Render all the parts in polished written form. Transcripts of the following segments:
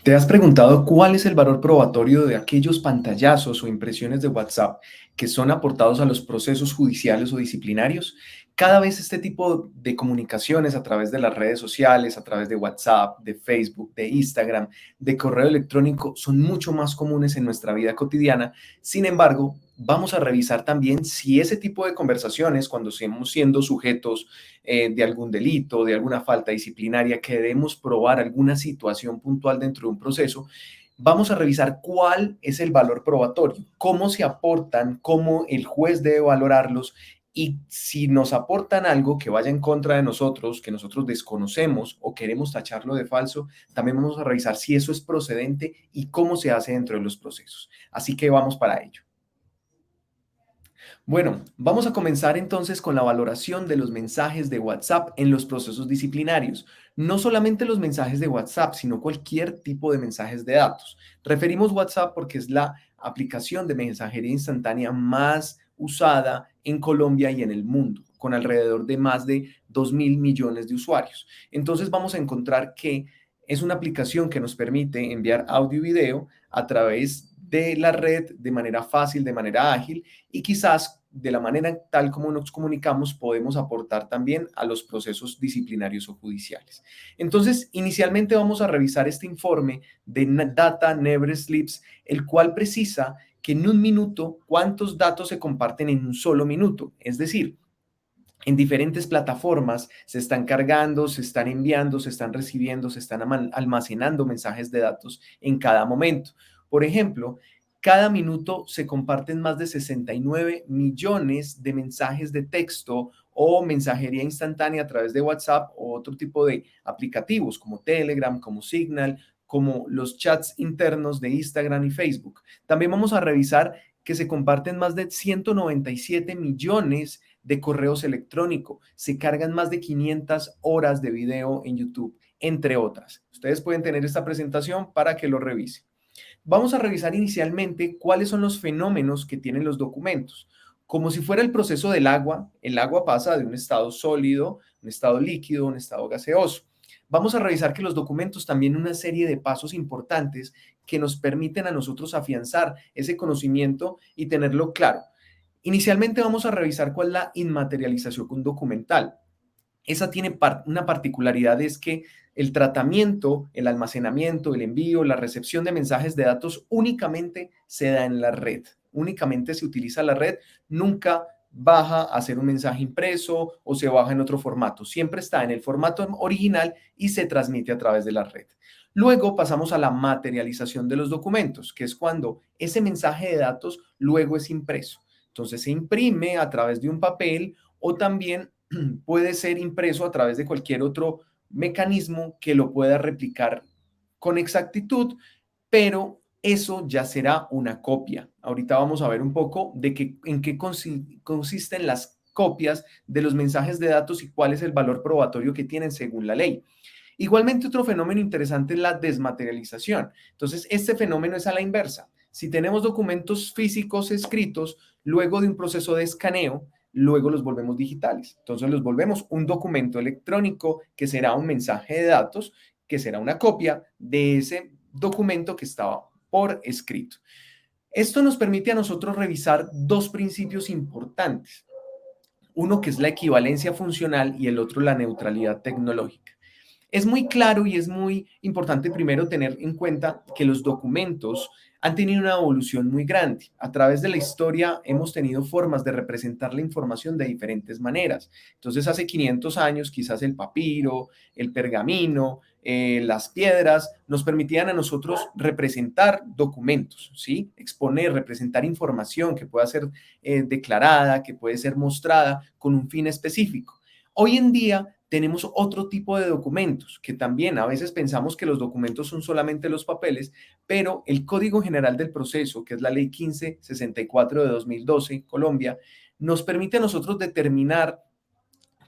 ¿Te has preguntado cuál es el valor probatorio de aquellos pantallazos o impresiones de WhatsApp que son aportados a los procesos judiciales o disciplinarios? Cada vez este tipo de comunicaciones a través de las redes sociales, a través de WhatsApp, de Facebook, de Instagram, de correo electrónico, son mucho más comunes en nuestra vida cotidiana. Sin embargo, vamos a revisar también si ese tipo de conversaciones, cuando estemos siendo sujetos de algún delito, de alguna falta disciplinaria, que debemos probar alguna situación puntual dentro de un proceso, vamos a revisar cuál es el valor probatorio, cómo se aportan, cómo el juez debe valorarlos y si nos aportan algo que vaya en contra de nosotros, que nosotros desconocemos o queremos tacharlo de falso, también vamos a revisar si eso es procedente y cómo se hace dentro de los procesos. Así que vamos para ello. Bueno, vamos a comenzar entonces con la valoración de los mensajes de WhatsApp en los procesos disciplinarios. No solamente los mensajes de WhatsApp, sino cualquier tipo de mensajes de datos. Referimos WhatsApp porque es la aplicación de mensajería instantánea más usada en Colombia y en el mundo, con alrededor de más de 2.000 millones de usuarios. Entonces vamos a encontrar que es una aplicación que nos permite enviar audio y video a través de la red de manera fácil, de manera ágil y quizás de la manera tal como nos comunicamos podemos aportar también a los procesos disciplinarios o judiciales. Entonces, inicialmente vamos a revisar este informe de Data Never Sleeps, el cual precisa que en un minuto cuántos datos se comparten en un solo minuto. Es decir, en diferentes plataformas se están cargando, se están enviando, se están recibiendo, se están almacenando mensajes de datos en cada momento. Por ejemplo, cada minuto se comparten más de 69 millones de mensajes de texto o mensajería instantánea a través de WhatsApp o otro tipo de aplicativos como Telegram, como Signal, como los chats internos de Instagram y Facebook. También vamos a revisar que se comparten más de 197 millones de correos electrónicos, se cargan más de 500 horas de video en YouTube, entre otras. Ustedes pueden tener esta presentación para que lo revisen. Vamos a revisar inicialmente cuáles son los fenómenos que tienen los documentos. Como si fuera el proceso del agua, el agua pasa de un estado sólido, un estado líquido, un estado gaseoso. Vamos a revisar que los documentos también una serie de pasos importantes que nos permiten a nosotros afianzar ese conocimiento y tenerlo claro. Inicialmente vamos a revisar cuál es la inmaterialización documental. Esa tiene una particularidad, es que el tratamiento, el almacenamiento, el envío, la recepción de mensajes de datos únicamente se da en la red, únicamente se utiliza la red, nunca baja a ser un mensaje impreso o se baja en otro formato, siempre está en el formato original y se transmite a través de la red. Luego pasamos a la materialización de los documentos, que es cuando ese mensaje de datos luego es impreso. Entonces se imprime a través de un papel o también puede ser impreso a través de cualquier otro mecanismo que lo pueda replicar con exactitud, pero eso ya será una copia. Ahorita vamos a ver un poco en qué consisten las copias de los mensajes de datos y cuál es el valor probatorio que tienen según la ley. Igualmente, otro fenómeno interesante es la desmaterialización. Entonces, este fenómeno es a la inversa. Si tenemos documentos físicos escritos, luego de un proceso de escaneo, luego los volvemos digitales. Entonces, los volvemos un documento electrónico que será un mensaje de datos, que será una copia de ese documento que estaba por escrito. Esto nos permite a nosotros revisar dos principios importantes. Uno que es la equivalencia funcional y el otro la neutralidad tecnológica. Es muy claro y es muy importante primero tener en cuenta que los documentos han tenido una evolución muy grande. A través de la historia hemos tenido formas de representar la información de diferentes maneras. Entonces, hace 500 años, quizás el papiro, el pergamino, las piedras, nos permitían a nosotros representar documentos, ¿sí? Exponer, representar información que pueda ser declarada, que puede ser mostrada con un fin específico. Hoy en día tenemos otro tipo de documentos que también a veces pensamos que los documentos son solamente los papeles, pero el Código General del Proceso, que es la Ley 1564 de 2012, Colombia, nos permite a nosotros determinar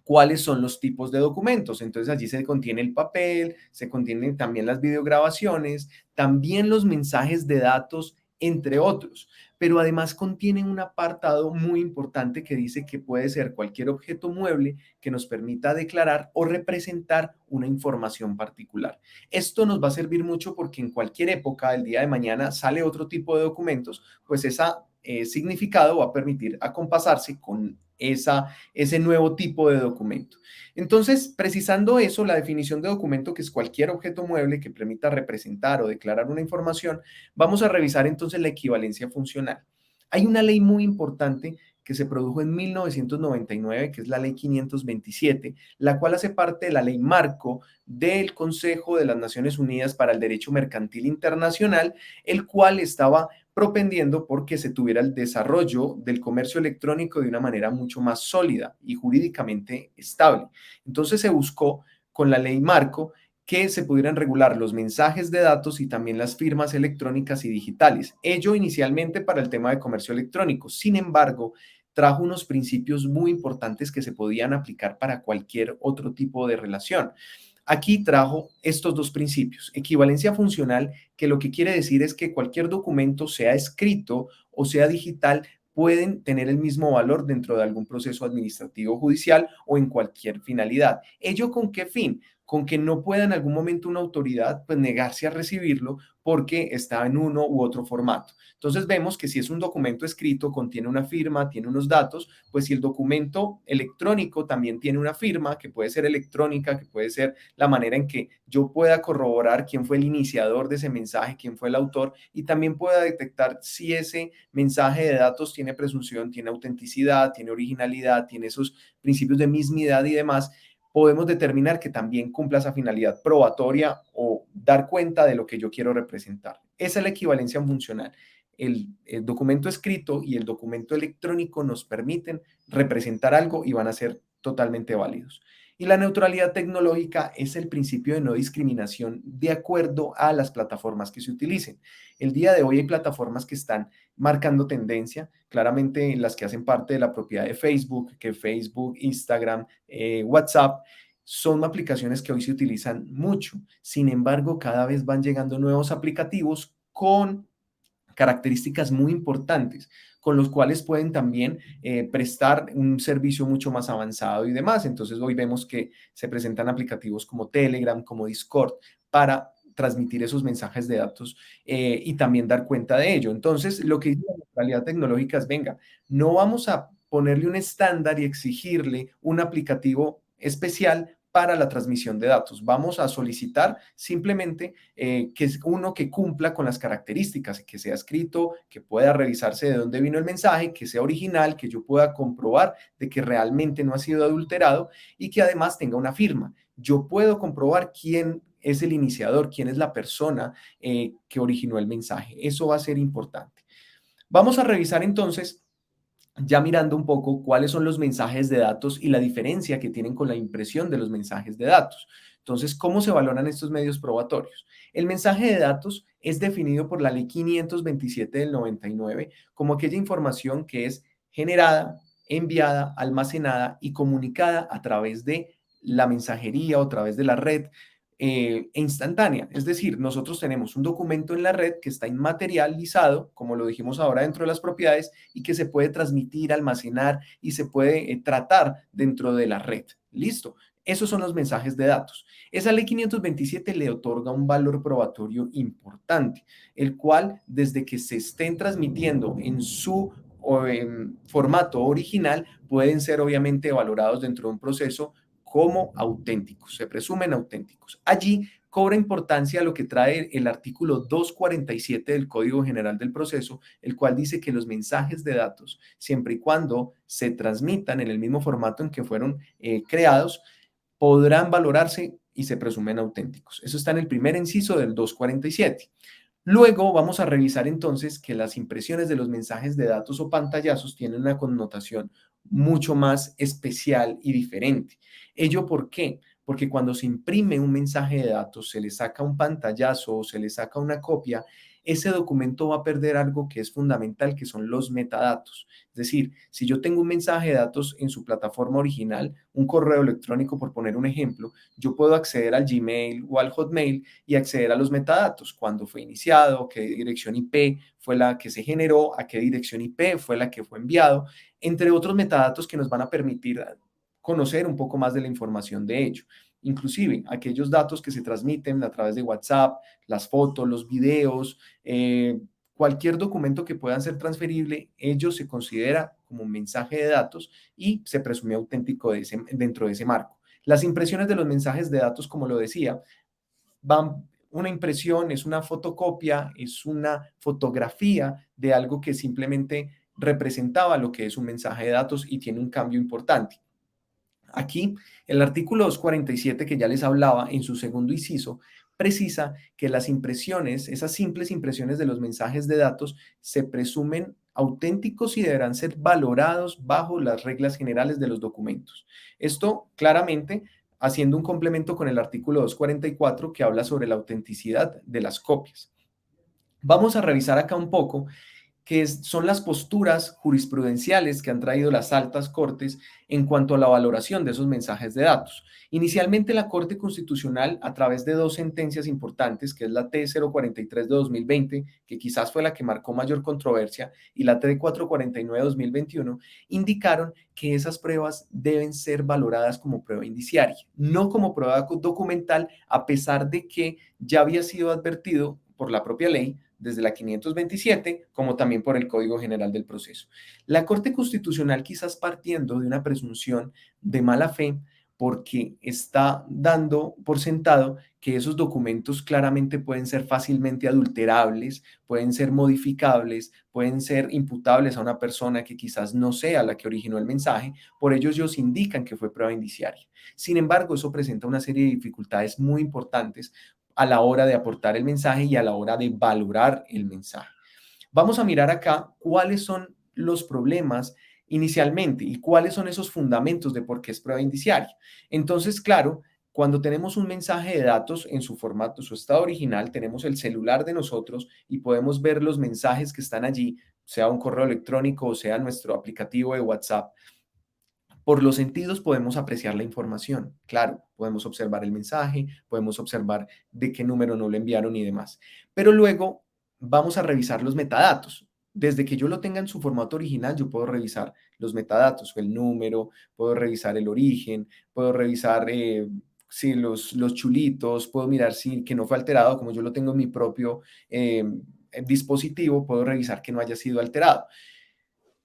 cuáles son los tipos de documentos. Entonces allí se contiene el papel, se contienen también las videograbaciones, también los mensajes de datos, entre otros. pero además contienen un apartado muy importante que dice que puede ser cualquier objeto mueble que nos permita declarar o representar una información particular. Esto nos va a servir mucho porque en cualquier época del día de mañana sale otro tipo de documentos, pues ese significado va a permitir acompasarse con ese nuevo tipo de documento. Entonces, precisando eso, la definición de documento, que es cualquier objeto mueble que permita representar o declarar una información, vamos a revisar entonces la equivalencia funcional. Hay una ley muy importante que se produjo en 1999, que es la ley 527, la cual hace parte de la ley marco del Consejo de las Naciones Unidas para el Derecho Mercantil Internacional, el cual estaba propendiendo porque se tuviera el desarrollo del comercio electrónico de una manera mucho más sólida y jurídicamente estable. Entonces se buscó con la ley marco que se pudieran regular los mensajes de datos y también las firmas electrónicas y digitales. Ello inicialmente para el tema de comercio electrónico. Sin embargo, trajo unos principios muy importantes que se podían aplicar para cualquier otro tipo de relación. Aquí trajo estos dos principios. Equivalencia funcional, que lo que quiere decir es que cualquier documento, sea escrito o sea digital, pueden tener el mismo valor dentro de algún proceso administrativo judicial o en cualquier finalidad. ¿Ello con qué fin? Con que no pueda en algún momento una autoridad pues negarse a recibirlo porque está en uno u otro formato. Entonces vemos que si es un documento escrito, contiene una firma, tiene unos datos, pues si el documento electrónico también tiene una firma, que puede ser electrónica, que puede ser la manera en que yo pueda corroborar quién fue el iniciador de ese mensaje, quién fue el autor, y también pueda detectar si ese mensaje de datos tiene presunción, tiene autenticidad, tiene originalidad, tiene esos principios de mismidad y demás, podemos determinar que también cumpla esa finalidad probatoria o dar cuenta de lo que yo quiero representar. Esa es la equivalencia funcional. El documento escrito y el documento electrónico nos permiten representar algo y van a ser totalmente válidos. Y la neutralidad tecnológica es el principio de no discriminación de acuerdo a las plataformas que se utilicen. El día de hoy hay plataformas que están marcando tendencia, claramente las que hacen parte de la propiedad de Facebook, que Facebook, Instagram, WhatsApp, son aplicaciones que hoy se utilizan mucho. Sin embargo, cada vez van llegando nuevos aplicativos con características muy importantes, con los cuales pueden también prestar un servicio mucho más avanzado y demás. Entonces hoy vemos que se presentan aplicativos como Telegram, como Discord, para transmitir esos mensajes de datos y también dar cuenta de ello. Entonces, lo que dice la neutralidad tecnológica es, venga, no vamos a ponerle un estándar y exigirle un aplicativo especial para la transmisión de datos. Vamos a solicitar simplemente que es uno que cumpla con las características, que sea escrito, que pueda revisarse de dónde vino el mensaje, que sea original, que yo pueda comprobar de que realmente no ha sido adulterado y que además tenga una firma. Yo puedo comprobar quién es el iniciador, quién es la persona que originó el mensaje. Eso va a ser importante. Vamos a revisar entonces ya mirando un poco cuáles son los mensajes de datos y la diferencia que tienen con la impresión de los mensajes de datos. Entonces, ¿cómo se valoran estos medios probatorios? El mensaje de datos es definido por la Ley 527 del 99 como aquella información que es generada, enviada, almacenada y comunicada a través de la mensajería o a través de la red instantánea. Es decir, nosotros tenemos un documento en la red que está inmaterializado, como lo dijimos ahora dentro de las propiedades, y que se puede transmitir, almacenar y se puede tratar dentro de la red. Listo. Esos son los mensajes de datos. Esa ley 527 le otorga un valor probatorio importante, el cual desde que se estén transmitiendo en su en formato original, pueden ser obviamente valorados dentro de un proceso como auténticos, se presumen auténticos. Allí cobra importancia lo que trae el artículo 247 del Código General del Proceso, el cual dice que los mensajes de datos, siempre y cuando se transmitan en el mismo formato en que fueron creados, podrán valorarse y se presumen auténticos. Eso está en el primer inciso del 247. Luego vamos a revisar entonces que las impresiones de los mensajes de datos o pantallazos tienen una connotación mucho más especial y diferente. ¿Ello por qué? porque cuando se imprime un mensaje de datos, se le saca un pantallazo o se le saca una copia, ese documento va a perder algo que es fundamental, que son los metadatos. Es decir, si yo tengo un mensaje de datos en su plataforma original, un correo electrónico, por poner un ejemplo, yo puedo acceder al Gmail o al Hotmail y acceder a los metadatos, cuándo fue iniciado, qué dirección IP fue la que se generó, a qué dirección IP fue la que fue enviado, entre otros metadatos que nos van a permitir conocer un poco más de la información de ello. Inclusive aquellos datos que se transmiten a través de WhatsApp, las fotos, los videos, cualquier documento que puedan ser transferible, ello se considera como un mensaje de datos y se presume auténtico dentro de ese marco. Las impresiones de los mensajes de datos, como lo decía, una impresión, es una fotocopia, es una fotografía de algo que simplemente representaba lo que es un mensaje de datos y tiene un cambio importante. Aquí, el artículo 247 que ya les hablaba en su segundo inciso, precisa que las impresiones, esas simples impresiones de los mensajes de datos, se presumen auténticos y deberán ser valorados bajo las reglas generales de los documentos. Esto claramente haciendo un complemento con el artículo 244 que habla sobre la autenticidad de las copias. Vamos a revisar acá un poco son las posturas jurisprudenciales que han traído las altas cortes en cuanto a la valoración de esos mensajes de datos. Inicialmente la Corte Constitucional, a través de dos sentencias importantes, que es la T043 de 2020, que quizás fue la que marcó mayor controversia, y la T449 de 2021, indicaron que esas pruebas deben ser valoradas como prueba indiciaria, no como prueba documental, a pesar de que ya había sido advertido por la propia ley desde la 527, como también por el Código General del Proceso. La Corte Constitucional, quizás partiendo de una presunción de mala fe, porque está dando por sentado que esos documentos claramente pueden ser fácilmente adulterables, pueden ser modificables, pueden ser imputables a una persona que quizás no sea la que originó el mensaje, por ellos indican que fue prueba indiciaria. Sin embargo, eso presenta una serie de dificultades muy importantes a la hora de aportar el mensaje y a la hora de valorar el mensaje. Vamos a mirar acá cuáles son los problemas inicialmente y cuáles son esos fundamentos de por qué es prueba indiciaria. Entonces, claro, cuando tenemos un mensaje de datos en su formato, su estado original, tenemos el celular de nosotros y podemos ver los mensajes que están allí, sea un correo electrónico o sea nuestro aplicativo de WhatsApp. Por los sentidos podemos apreciar la información, claro, podemos observar el mensaje, podemos observar de qué número no lo enviaron y demás. Pero luego vamos a revisar los metadatos. Desde que yo lo tenga en su formato original, yo puedo revisar los metadatos, el número, puedo revisar el origen, puedo revisar si los chulitos, puedo mirar si que no fue alterado, como yo lo tengo en mi propio dispositivo, puedo revisar que no haya sido alterado.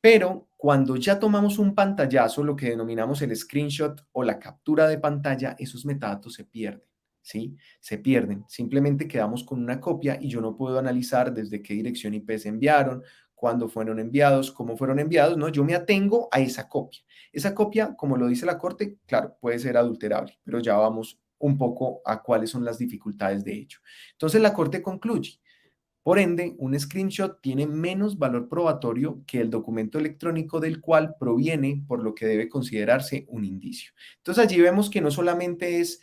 Pero cuando ya tomamos un pantallazo, lo que denominamos el screenshot o la captura de pantalla, esos metadatos se pierden, ¿sí? Se pierden. Simplemente quedamos con una copia y yo no puedo analizar desde qué dirección IP se enviaron, cuándo fueron enviados, cómo fueron enviados, ¿no? Yo me atengo a esa copia. Esa copia, como lo dice la Corte, claro, puede ser adulterable, pero ya vamos un poco a cuáles son las dificultades de ello. Entonces la Corte concluye. Por ende, un screenshot tiene menos valor probatorio que el documento electrónico del cual proviene, por lo que debe considerarse un indicio. Entonces allí vemos que no solamente es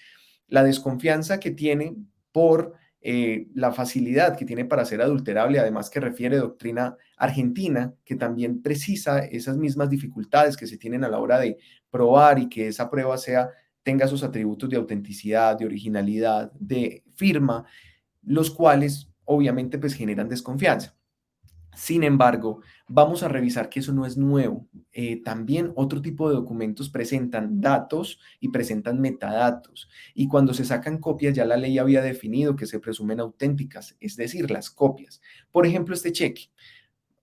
la desconfianza que tiene por la facilidad que tiene para ser adulterable, además que refiere doctrina argentina, que también precisa esas mismas dificultades que se tienen a la hora de probar y que esa prueba tenga sus atributos de autenticidad, de originalidad, de firma, los cuales obviamente pues generan desconfianza. Sin embargo, vamos a revisar que eso no es nuevo. También otro tipo de documentos presentan datos y presentan metadatos. Y cuando se sacan copias, ya la ley había definido que se presumen auténticas, es decir, las copias. Por ejemplo, este cheque.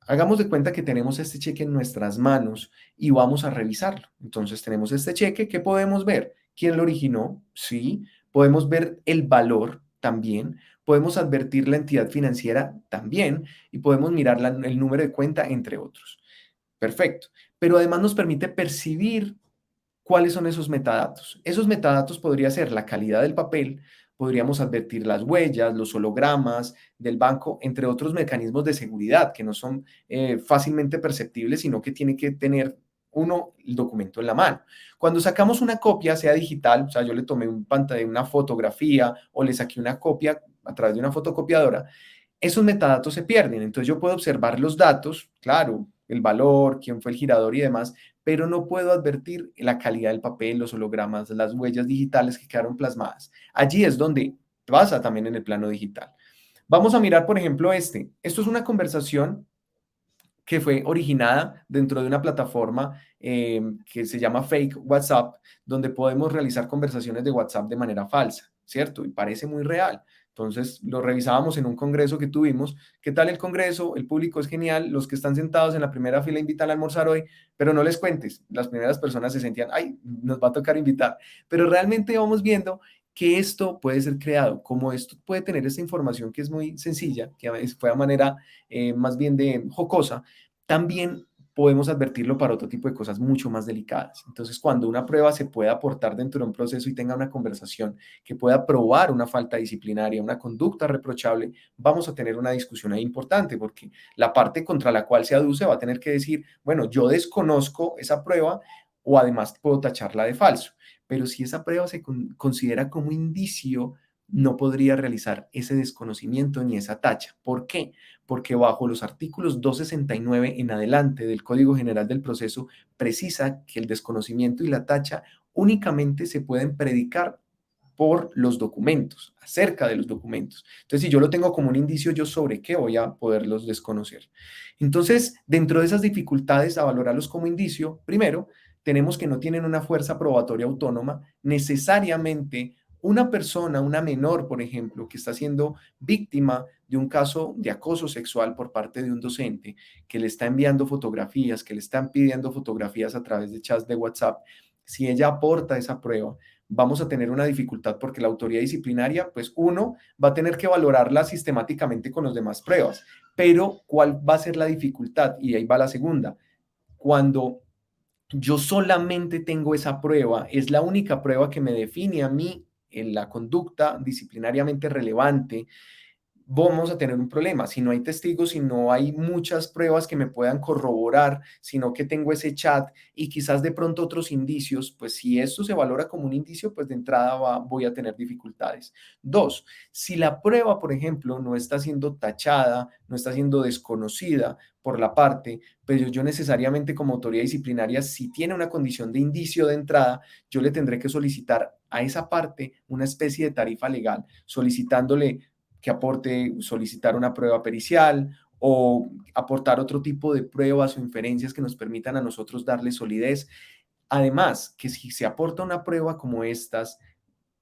Hagamos de cuenta que tenemos este cheque en nuestras manos y vamos a revisarlo. Entonces tenemos este cheque, ¿qué podemos ver? ¿Quién lo originó? Sí. Podemos ver el valor también. Podemos advertir la entidad financiera también y podemos mirar el número de cuenta, entre otros. Perfecto. Pero además nos permite percibir cuáles son esos metadatos. Esos metadatos podría ser la calidad del papel, podríamos advertir las huellas, los hologramas del banco, entre otros mecanismos de seguridad que no son fácilmente perceptibles, sino que tiene que tener uno el documento en la mano. Cuando sacamos una copia, sea digital, o sea, yo le tomé un pantalla, una fotografía o le saqué una copia a través de una fotocopiadora, esos metadatos se pierden. Entonces yo puedo observar los datos, claro, el valor, quién fue el girador y demás, pero no puedo advertir la calidad del papel, los hologramas, las huellas digitales que quedaron plasmadas. Allí es donde pasa también en el plano digital. Vamos a mirar, por ejemplo, este. Esto es una conversación que fue originada dentro de una plataforma que se llama Fake WhatsApp, donde podemos realizar conversaciones de WhatsApp de manera falsa, ¿cierto? Y parece muy real. Entonces lo revisábamos en un congreso que tuvimos. ¿Qué tal el congreso? El público es genial. Los que están sentados en la primera fila invitan a almorzar hoy, pero no les cuentes. Las primeras personas se sentían, ay, nos va a tocar invitar. Pero realmente vamos viendo que esto puede ser creado, como esto puede tener esta información que es muy sencilla, que fue a manera más bien de jocosa, también podemos advertirlo para otro tipo de cosas mucho más delicadas. Entonces, cuando una prueba se pueda aportar dentro de un proceso y tenga una conversación que pueda probar una falta disciplinaria, una conducta reprochable, vamos a tener una discusión ahí importante, porque la parte contra la cual se aduce va a tener que decir, bueno, yo desconozco esa prueba o además puedo tacharla de falso. Pero si esa prueba se considera como indicio, no podría realizar ese desconocimiento ni esa tacha. ¿Por qué? Porque bajo los artículos 269 en adelante del Código General del Proceso precisa que el desconocimiento y la tacha únicamente se pueden predicar por los documentos, acerca de los documentos. Entonces, si yo lo tengo como un indicio, ¿yo sobre qué voy a poderlos desconocer? Entonces, dentro de esas dificultades a valorarlos como indicio, primero, tenemos que no tienen una fuerza probatoria autónoma. Necesariamente, una persona, una menor, por ejemplo, que está siendo víctima de un caso de acoso sexual por parte de un docente, que le está enviando fotografías, que le están pidiendo fotografías a través de chats de WhatsApp, si ella aporta esa prueba, vamos a tener una dificultad porque la autoridad disciplinaria, pues uno, va a tener que valorarla sistemáticamente con las demás pruebas, pero ¿cuál va a ser la dificultad? Y ahí va la segunda. Cuando yo solamente tengo esa prueba, es la única prueba que me define a mí en la conducta disciplinariamente relevante, vamos a tener un problema. Si no hay testigos, si no hay muchas pruebas que me puedan corroborar, sino que tengo ese chat y quizás de pronto otros indicios, pues si esto se valora como un indicio, pues de entrada voy a tener dificultades. Dos, si la prueba, por ejemplo, no está siendo tachada, no está siendo desconocida por la parte, pero yo necesariamente como autoridad disciplinaria, si tiene una condición de indicio de entrada, yo le tendré que solicitar a esa parte una especie de tarifa legal, solicitándole que aporte, solicitar una prueba pericial o aportar otro tipo de pruebas o inferencias que nos permitan a nosotros darle solidez. Además, que si se aporta una prueba como estas,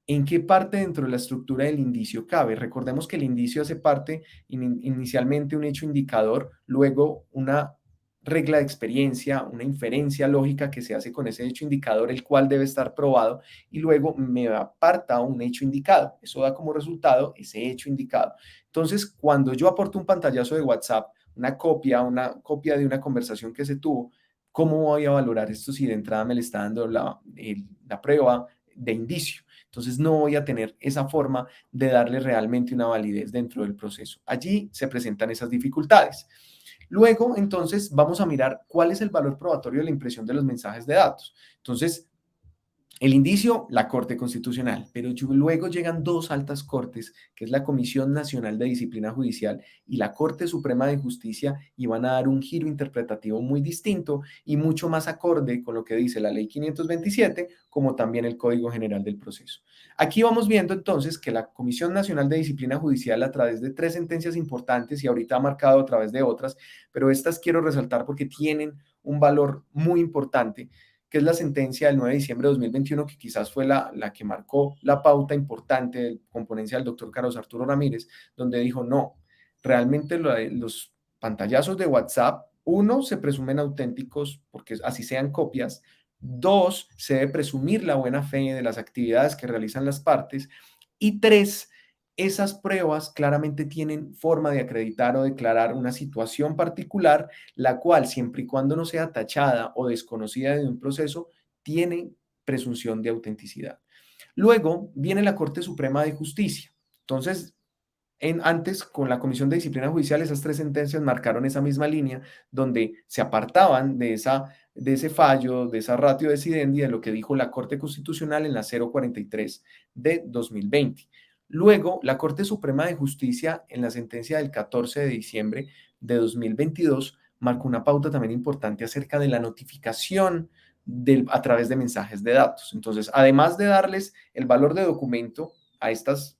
¿en qué parte dentro de la estructura del indicio cabe? Recordemos que el indicio hace parte inicialmente un hecho indicador, luego una regla de experiencia, una inferencia lógica que se hace con ese hecho indicador, el cual debe estar probado, y luego me aparta un hecho indicado. Eso da como resultado ese hecho indicado. Entonces, cuando yo aporto un pantallazo de WhatsApp, una copia de una conversación que se tuvo, ¿cómo voy a valorar esto si de entrada me le está dando la prueba de indicio? Entonces no voy a tener esa forma de darle realmente una validez dentro del proceso. Allí se presentan esas dificultades. Luego, entonces, vamos a mirar cuál es el valor probatorio de la impresión de los mensajes de datos. Entonces, el indicio, la Corte Constitucional, pero luego llegan dos altas cortes, que es la Comisión Nacional de Disciplina Judicial y la Corte Suprema de Justicia, y van a dar un giro interpretativo muy distinto y mucho más acorde con lo que dice la Ley 527, como también el Código General del Proceso. Aquí vamos viendo entonces que la Comisión Nacional de Disciplina Judicial, a través de tres sentencias importantes, y ahorita ha marcado a través de otras, pero estas quiero resaltar porque tienen un valor muy importante, que es la sentencia del 9 de diciembre de 2021, que quizás fue la que marcó la pauta importante con ponencia del doctor Carlos Arturo Ramírez, donde dijo, no, realmente los pantallazos de WhatsApp, uno, se presumen auténticos porque así sean copias, dos, se debe presumir la buena fe de las actividades que realizan las partes, y tres, esas pruebas claramente tienen forma de acreditar o declarar una situación particular, la cual, siempre y cuando no sea tachada o desconocida de un proceso, tiene presunción de autenticidad. Luego viene la Corte Suprema de Justicia. Entonces, Antes, con la Comisión de Disciplina Judicial, esas tres sentencias marcaron esa misma línea donde se apartaban de ese fallo, de esa ratio decidendi, de lo que dijo la Corte Constitucional en la 043 de 2020. Luego, la Corte Suprema de Justicia, en la sentencia del 14 de diciembre de 2022, marcó una pauta también importante acerca de la notificación a través de mensajes de datos. Entonces, además de darles el valor de documento a estas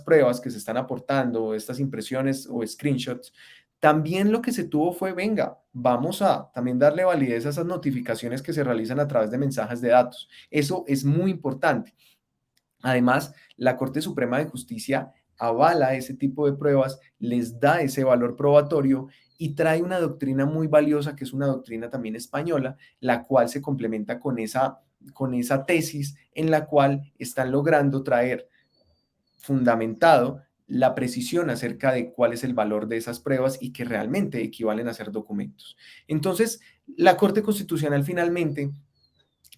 pruebas que se están aportando, estas impresiones o screenshots, también lo que se tuvo fue, venga, vamos a también darle validez a esas notificaciones que se realizan a través de mensajes de datos. Eso es muy importante. Además, la Corte Suprema de Justicia avala ese tipo de pruebas, les da ese valor probatorio y trae una doctrina muy valiosa, que es una doctrina también española, la cual se complementa con esa tesis en la cual están logrando traer fundamentado la precisión acerca de cuál es el valor de esas pruebas y que realmente equivalen a ser documentos. Entonces, la Corte Constitucional finalmente,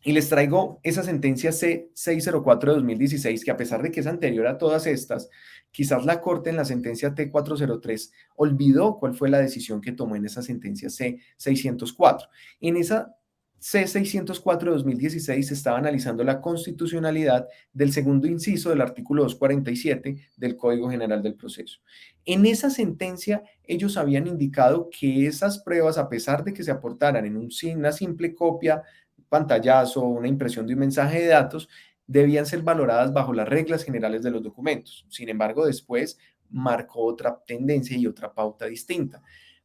y les traigo esa sentencia C604 de 2016, que a pesar de que es anterior a todas estas, quizás la Corte en la sentencia T403 olvidó cuál fue la decisión que tomó en esa sentencia C604. En esa C604 de 2016 se estaba analizando la constitucionalidad del segundo inciso del artículo 247 del Código General del Proceso. En esa sentencia, ellos habían indicado que esas pruebas, a pesar de que se aportaran en una simple copia, pantallazo, una impresión de un mensaje de datos, debían ser valoradas bajo las reglas generales de los documentos. Sin embargo, después marcó otra tendencia y otra pauta distinta.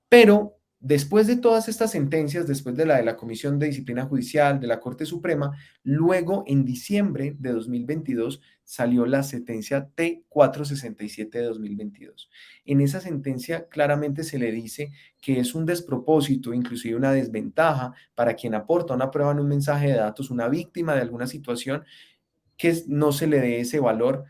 Pero después de todas estas sentencias, después de la Comisión de Disciplina Judicial, de la Corte Suprema, luego en diciembre de 2022 salió la sentencia T467 de 2022. En esa sentencia claramente se le dice que es un despropósito, inclusive una desventaja para quien aporta una prueba en un mensaje de datos, una víctima de alguna situación, que no se le dé ese valor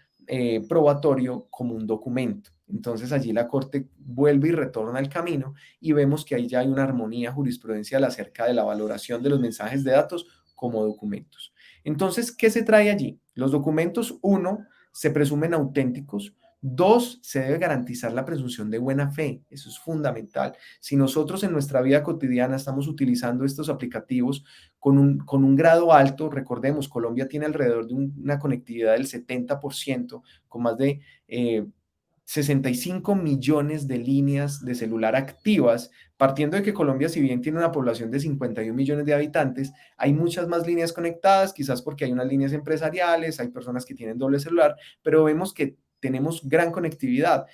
probatorio como un documento. Entonces allí la Corte vuelve y retorna al camino y vemos que ahí ya hay una armonía jurisprudencial acerca de la valoración de los mensajes de datos como documentos. Entonces, ¿qué se trae allí? Los documentos, uno, se presumen auténticos. Dos, se debe garantizar la presunción de buena fe. Eso es fundamental. Si nosotros en nuestra vida cotidiana estamos utilizando estos aplicativos con un grado alto, recordemos, Colombia tiene alrededor de una conectividad del 70%, con más de 65 millones de líneas de celular activas, partiendo de que Colombia, si bien tiene una población de 51 millones de habitantes, hay muchas más líneas conectadas, quizás porque hay unas líneas empresariales, hay personas que tienen doble celular, pero vemos que tenemos gran conectividad.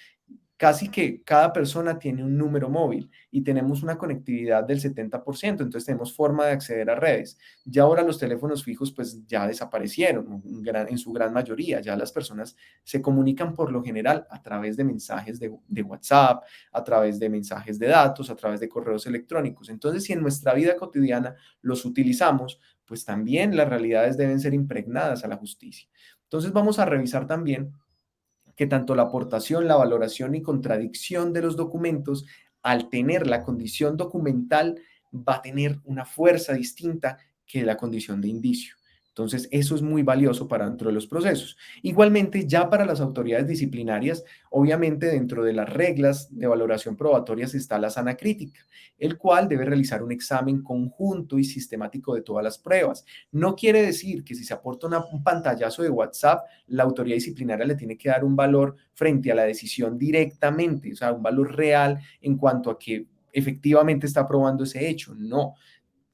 Casi que cada persona tiene un número móvil y tenemos una conectividad del 70%, entonces tenemos forma de acceder a redes. Ya ahora los teléfonos fijos pues ya desaparecieron en su gran mayoría, ya las personas se comunican por lo general a través de mensajes de WhatsApp, a través de mensajes de datos, a través de correos electrónicos. Entonces, si en nuestra vida cotidiana los utilizamos, pues también las realidades deben ser impregnadas a la justicia. Entonces, vamos a revisar también que tanto la aportación, la valoración y contradicción de los documentos, al tener la condición documental, va a tener una fuerza distinta que la condición de indicio. Entonces, eso es muy valioso para dentro de los procesos. Igualmente, ya para las autoridades disciplinarias, obviamente dentro de las reglas de valoración probatorias está la sana crítica, el cual debe realizar un examen conjunto y sistemático de todas las pruebas. No quiere decir que si se aporta un pantallazo de WhatsApp, la autoridad disciplinaria le tiene que dar un valor frente a la decisión directamente, o sea, un valor real en cuanto a que efectivamente está probando ese hecho. No,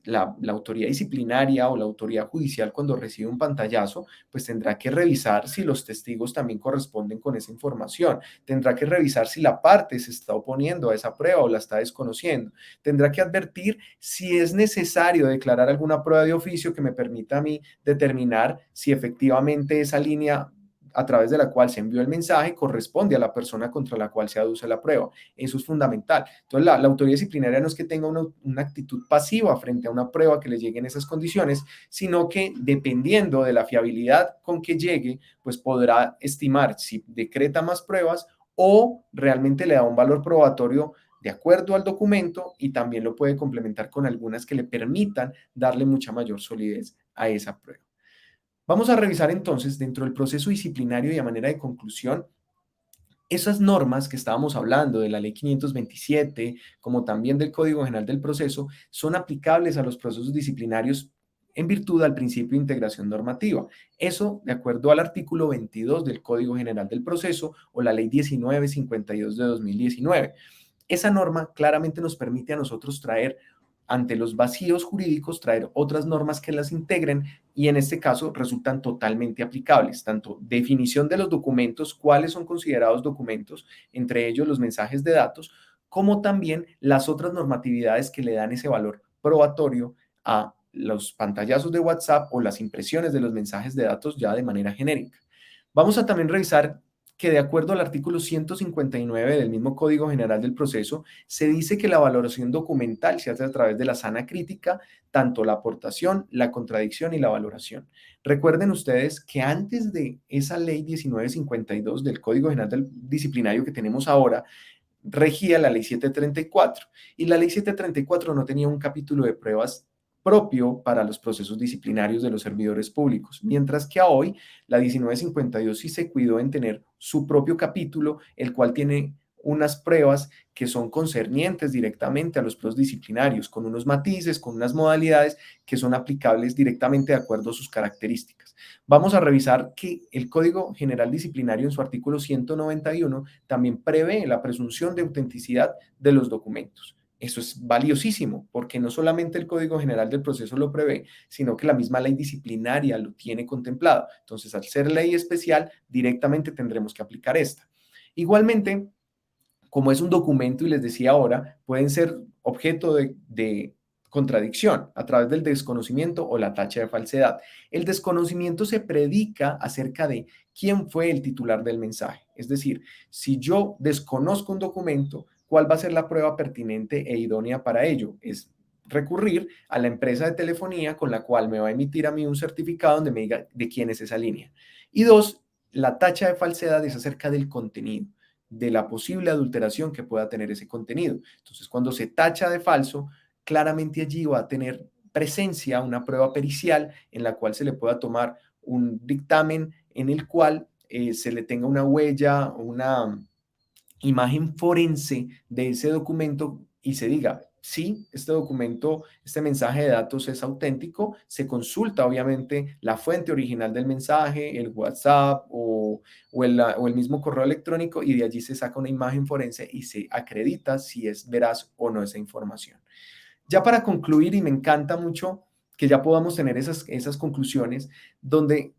la autoridad disciplinaria o la autoridad judicial cuando recibe un pantallazo, pues tendrá que revisar si los testigos también corresponden con esa información, tendrá que revisar si la parte se está oponiendo a esa prueba o la está desconociendo, tendrá que advertir si es necesario declarar alguna prueba de oficio que me permita a mí determinar si efectivamente esa línea a través de la cual se envió el mensaje corresponde a la persona contra la cual se aduce la prueba. Eso es fundamental. Entonces, la autoridad disciplinaria no es que tenga una actitud pasiva frente a una prueba que le llegue en esas condiciones, sino que dependiendo de la fiabilidad con que llegue, pues podrá estimar si decreta más pruebas o realmente le da un valor probatorio de acuerdo al documento y también lo puede complementar con algunas que le permitan darle mucha mayor solidez a esa prueba. Vamos a revisar entonces dentro del proceso disciplinario y a manera de conclusión Esas normas que estábamos hablando de la Ley 527, como también del Código General del Proceso, son aplicables a los procesos disciplinarios en virtud al principio de integración normativa. Eso de acuerdo al artículo 22 del Código General del Proceso o la Ley 1952 de 2019. Esa norma claramente nos permite a nosotros traer ante los vacíos jurídicos, traer otras normas que las integren y en este caso resultan totalmente aplicables, tanto definición de los documentos, cuáles son considerados documentos, entre ellos los mensajes de datos, como también las otras normatividades que le dan ese valor probatorio a los pantallazos de WhatsApp o las impresiones de los mensajes de datos ya de manera genérica. Vamos a también revisar que de acuerdo al artículo 159 del mismo Código General del Proceso, se dice que la valoración documental se hace a través de la sana crítica, tanto la aportación, la contradicción y la valoración. Recuerden ustedes que antes de esa ley 1952 del Código General del Disciplinario que tenemos ahora, regía la ley 734 y la ley 734 no tenía un capítulo de pruebas propio para los procesos disciplinarios de los servidores públicos, mientras que a hoy la 1952 sí se cuidó en tener su propio capítulo, el cual tiene unas pruebas que son concernientes directamente a los procesos disciplinarios, con unos matices, con unas modalidades que son aplicables directamente de acuerdo a sus características. Vamos a revisar que el Código General Disciplinario en su artículo 191 también prevé la presunción de autenticidad de los documentos. Eso es valiosísimo, porque no solamente el Código General del Proceso lo prevé, sino que la misma ley disciplinaria lo tiene contemplado. Entonces, al ser ley especial, directamente tendremos que aplicar esta. Igualmente, como es un documento y les decía ahora, pueden ser objeto de contradicción a través del desconocimiento o la tacha de falsedad. El desconocimiento se predica acerca de quién fue el titular del mensaje. Es decir, si yo desconozco un documento, ¿cuál va a ser la prueba pertinente e idónea para ello? Es recurrir a la empresa de telefonía con la cual me va a emitir a mí un certificado donde me diga de quién es esa línea. Y dos, la tacha de falsedad es acerca del contenido, de la posible adulteración que pueda tener ese contenido. Entonces, cuando se tacha de falso, claramente allí va a tener presencia una prueba pericial en la cual se le pueda tomar un dictamen en el cual se le tenga una huella, una imagen forense de ese documento y se diga, sí, este documento, este mensaje de datos es auténtico, se consulta obviamente la fuente original del mensaje, el WhatsApp o el mismo correo electrónico y de allí se saca una imagen forense y se acredita si es veraz o no esa información. Ya para concluir, y me encanta mucho que ya podamos tener esas conclusiones, donde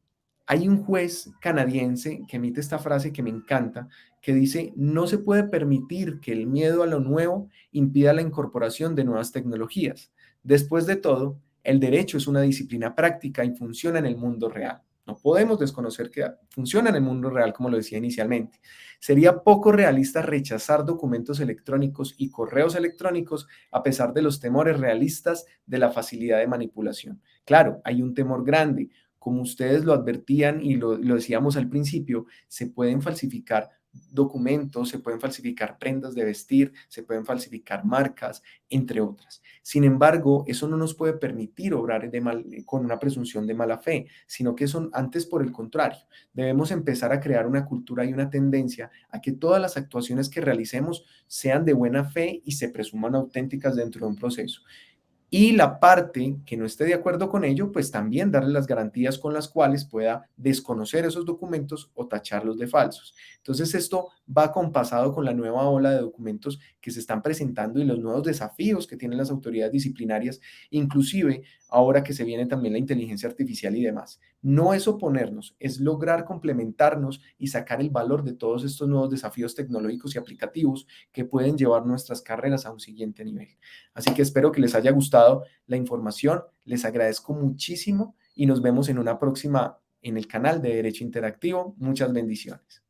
hay un juez canadiense que emite esta frase que me encanta, que dice, no se puede permitir que el miedo a lo nuevo impida la incorporación de nuevas tecnologías. Después de todo, el derecho es una disciplina práctica y funciona en el mundo real. No podemos desconocer que funciona en el mundo real, como lo decía inicialmente. Sería poco realista rechazar documentos electrónicos y correos electrónicos a pesar de los temores realistas de la facilidad de manipulación. Claro, hay un temor grande. Como ustedes lo advertían y lo decíamos al principio, se pueden falsificar documentos, se pueden falsificar prendas de vestir, se pueden falsificar marcas, entre otras. Sin embargo, eso no nos puede permitir obrar con una presunción de mala fe, sino que son antes por el contrario. Debemos empezar a crear una cultura y una tendencia a que todas las actuaciones que realicemos sean de buena fe y se presuman auténticas dentro de un proceso. Y la parte que no esté de acuerdo con ello, pues también darle las garantías con las cuales pueda desconocer esos documentos o tacharlos de falsos. Entonces esto va acompasado con la nueva ola de documentos que se están presentando y los nuevos desafíos que tienen las autoridades disciplinarias, inclusive ahora que se viene también la inteligencia artificial y demás. No es oponernos, es lograr complementarnos y sacar el valor de todos estos nuevos desafíos tecnológicos y aplicativos que pueden llevar nuestras carreras a un siguiente nivel. Así que espero que les haya gustado la información, les agradezco muchísimo y nos vemos en una próxima en el canal de Derecho Interactivo. Muchas bendiciones.